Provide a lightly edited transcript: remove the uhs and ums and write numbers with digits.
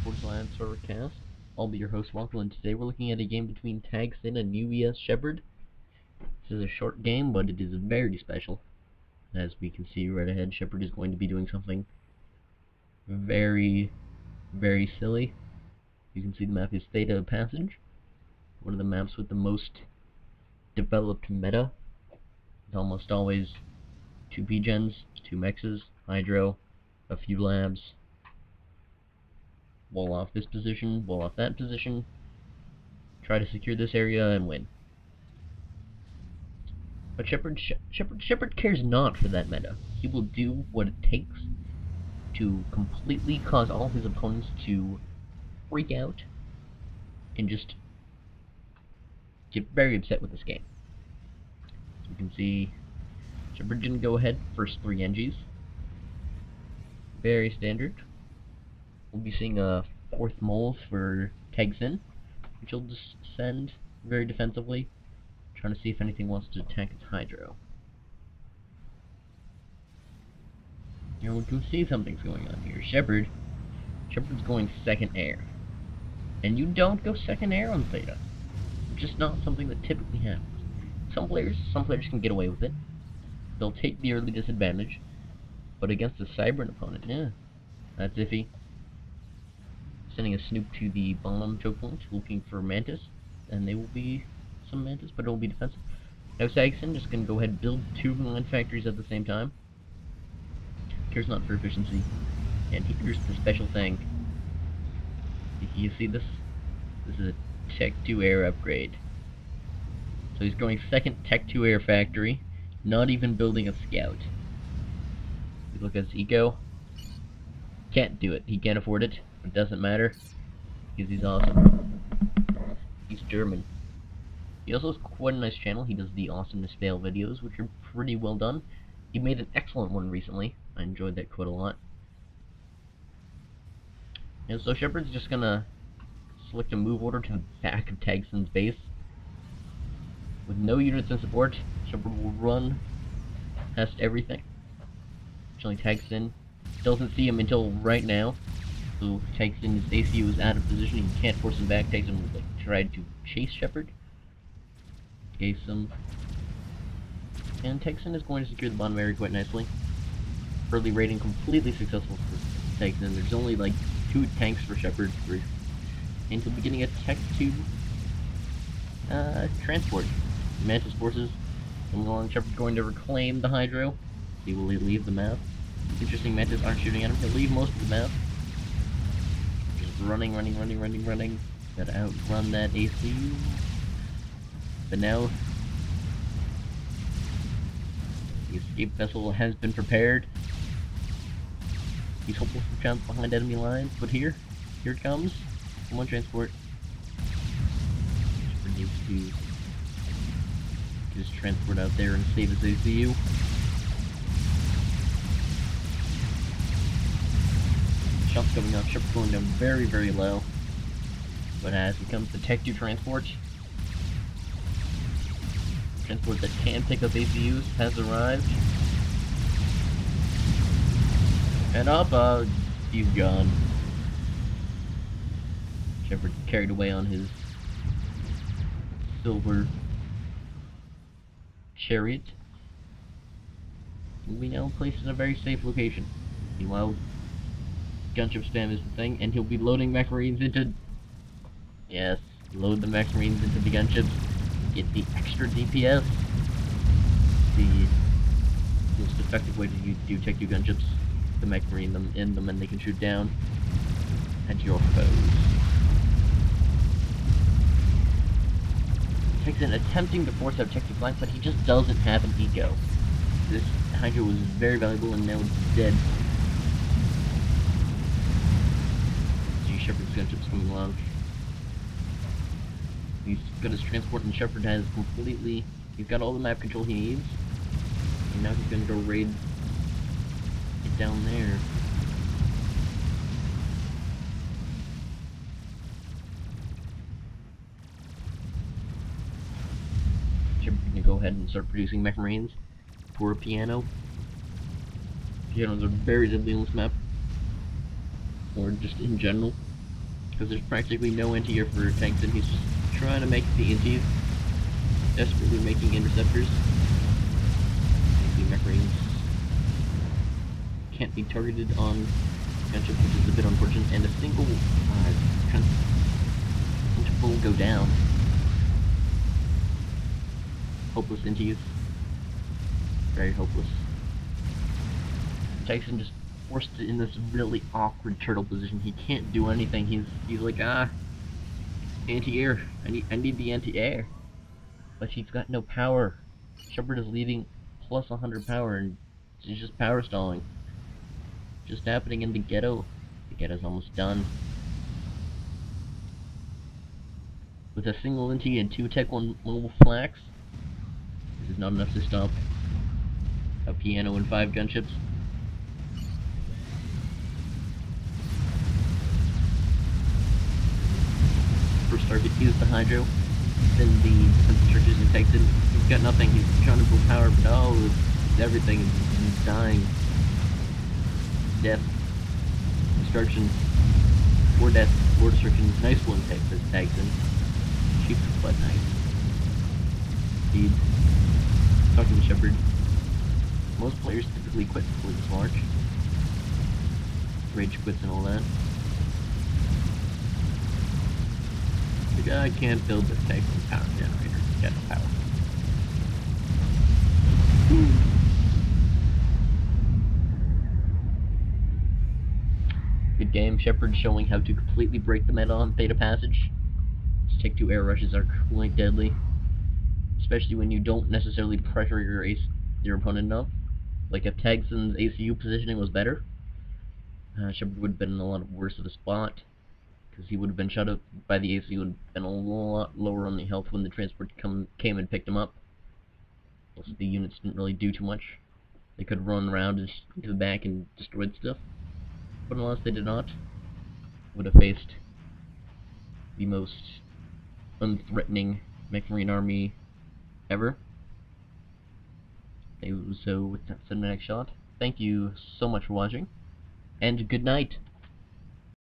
//servercast. I'll be your host, Swkoll, and today we're looking at a game between Tagsin and UES Sheppard. This is a short game, but it is very special. As we can see right ahead, Sheppard is going to be doing something very, very silly. You can see the map is Theta of Passage, one of the maps with the most developed meta. It's almost always 2 P-gens, 2 mexes, hydro, a few labs, wall off this position, wall off that position, try to secure this area and win. But Sheppard cares not for that meta. He will do what it takes to completely cause all his opponents to freak out and just get very upset with this game. As you can see, Sheppard didn't go ahead first 3 NGs. Very standard. We'll be seeing a 4th moles for Tagsin, which he'll just send very defensively, trying to see if anything wants to attack its hydro. Now we can see something's going on here. Sheppard's going 2nd air. And you don't go 2nd air on Theta. It's just not something that typically happens. Some players can get away with it. They'll take the early disadvantage. But against a Cybran opponent, yeah, that's iffy. Sending a snoop to the bottom choke point, looking for Mantis, and they will be some Mantis, but it will be defensive. Now Tagsin just gonna go ahead and build 2 line factories at the same time. Cares not for efficiency. And here's the special thing. You see this? This is a Tech 2 air upgrade. So he's going 2nd Tech 2 air factory, not even building a scout. You look at his eco. Can't do it. He can't afford it. It doesn't matter, because he's awesome. He's German. He also has quite a nice channel. He does the awesomeness fail videos, which are pretty well done. He made an excellent one recently. I enjoyed that quite a lot. And so Sheppard's just gonna select a move order to the back of Tagsin's base. With no units in support, Sheppard will run past everything. Actually, Tagsin doesn't see him until right now. So Tagsin, his ACU is out of position, he can't force him back. Tagsin will try to chase Sheppard. Chase him. And Tagsin is going to secure the bottom area quite nicely. Early raiding completely successful for Tagsin. There's only like 2 tanks for Sheppard. And he'll be getting a Tech 2 transport. Mantis forces coming along. Sheppard's going to reclaim the hydro. See, will he leave the map? Interesting, Mantis aren't shooting at him. He'll leave most of the map. Running. Gotta outrun that ACU. But now, the escape vessel has been prepared. He's hopeful for jump behind enemy lines, but here it comes. Come on, transport. Just needs to get his transport out there and save his ACU. Shots coming up, Sheppard going down very, very low. But as it comes to Tech 2 transport that can pick up ACUs has arrived. And up, he's gone. Sheppard carried away on his silver chariot. We now placed in a very safe location. Meanwhile, gunship spam is the thing, and he'll be loading mech marines into... Yes, load the mech marines into the gunships. Get the extra DPS. The most effective way to do Tech 2 gunships. The mech marine them in them, and they can shoot down at your foes. Tagsin attempting to force out Tech 2 flank, but he just doesn't have an eco. This hydro was very valuable, and now it's dead. Sheppard's gunships coming along. He's got his transport, and Sheppard has completely... He's got all the map control he needs. And now he's gonna go raid it down there. Sheppard's gonna go ahead and start producing mech marines for a piano. Pianos are very deadly on this map. Or just in general. because there's practically no anti-air for tanks, and he's just trying to make the antis, desperately making interceptors. The mech marines can't be targeted on gunships, which is a bit unfortunate, and a single will go down. Hopeless antis. Very hopeless. Tyson just forced in this really awkward turtle position. He can't do anything. He's like, anti-air. I need the anti-air. But he's got no power. Sheppard is leading plus 100 power, and he's just power stalling. Just happening in the ghetto. The ghetto's almost done. With a single NT and 2 Tech 1 mobile flax, this is not enough to stop a piano and 5 gunships. First target is the Hydro, then the defensive churches and takes it. He's got nothing, he's trying to pull power, but everything is dying. Death, destruction, more death, more destruction. Nice one, tags in. Cheap but nice. Speed. Talking to Sheppard. Most players typically quit before this march. Rage quits and all that. The guy can't build this tank with power generator. He's got no power. Good game. Sheppard showing how to completely break the meta on Theta Passage. His Tech 2 air rushes are quite deadly, especially when you don't necessarily pressure your opponent enough. Like if Tagson's ACU positioning was better, Sheppard would have been in a lot worse of a spot, because he would have been shot up by the ACU and been a lot lower on the health when the transport came and picked him up. Also, the units didn't really do too much. They could run around into the back and destroy stuff, but unless they did not, would have faced the most unthreatening mech marine army ever. So with that cinematic shot, thank you so much for watching, and good night.